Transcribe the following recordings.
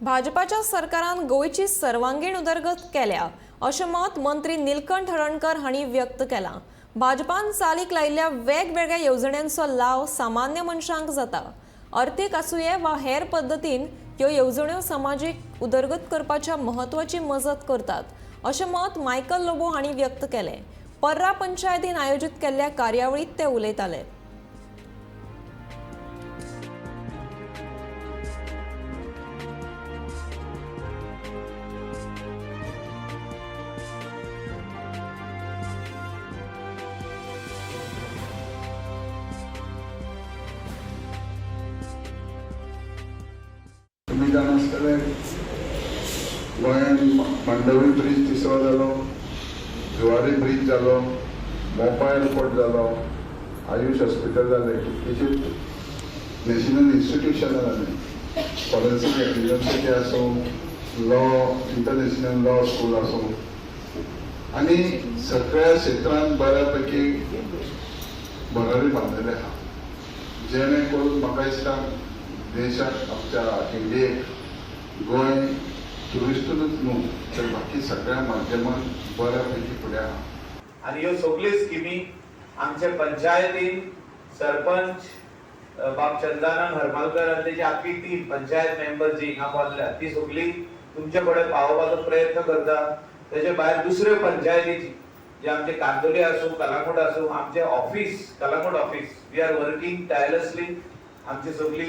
भाजपाच्या सरकारान गोयची सर्वांगीण उदरगत केल्या अशें मत मंत्री निलकंठ हळर्णकर हांणी व्यक्त केलां। भाजपान चालीक लायिल्ल्या वेगवेगळ्या येवजण्यांचो लाव सामान्य मनशांक जाता। अर्थीक आसूये वा हेर पद्दतीन ह्यो येवजण्यो समाजीक उदरगत करपाच्या महत्वाची मजत करतात अशें मत मायकल लोबो हांणी व्यक्त केलें। पर्रा पंचायतीन आयोजीत केल्ल्या कार्यावळींत ते उलयताले। तुम्ही जाणासतले गोंयांत मांडवी ब्रिज तिसरो जालो, जुवारी ब्रिज जालो, मोपा एअरपोर्ट जालो, आयुष हॉस्पिटल जालें, कितलीशींच नॅशनल इन्स्टिट्यूशनां जालीं, फॉरेन्सीक युनिवर्सिटी आसूं, लॉ इंटरनॅशनल लॉ स्कूल आसूं आनी सगळ्या क्षेत्रांत बऱ्यापैकी भरारी बांदलेली आहा। जेणे करून म्हाका दिसता देशात आमच्या इंडियेक गोंय ट्युरिस्टूच न्हू तर बाकी सगळ्या माध्यमांत बऱ्यापैकी फुडें आहा। आणि ह्यो सगळ्यो स्किमी आमच्या पंचायतीन सरपंच बाब चंदानंद हरमलकर आनी तेजी आख्खी टीम पंचायत मेंबर जी हिंगा पावल्या ती सगळी तुमचे कडेन पावोवपाचो प्रयत्न करता। तेजे भायर दुसऱ्यो पंचायतीची जे आमचे कांदोली आसूं, कलांगूट आसूं, आमचे office Calangute office we are working tirelessly. आमची सगळी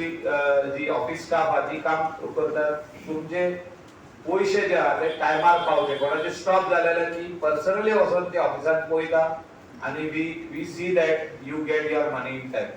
जी ऑफिस स्टाफ आहा ती काम करतात। तुमचे पैसे जे आहा ते टायमार पावचे, कोणाचे स्टॉप जालेले की पर्सनली वचून ते ऑफिसांत पळयता आणि we see that you get your money in time.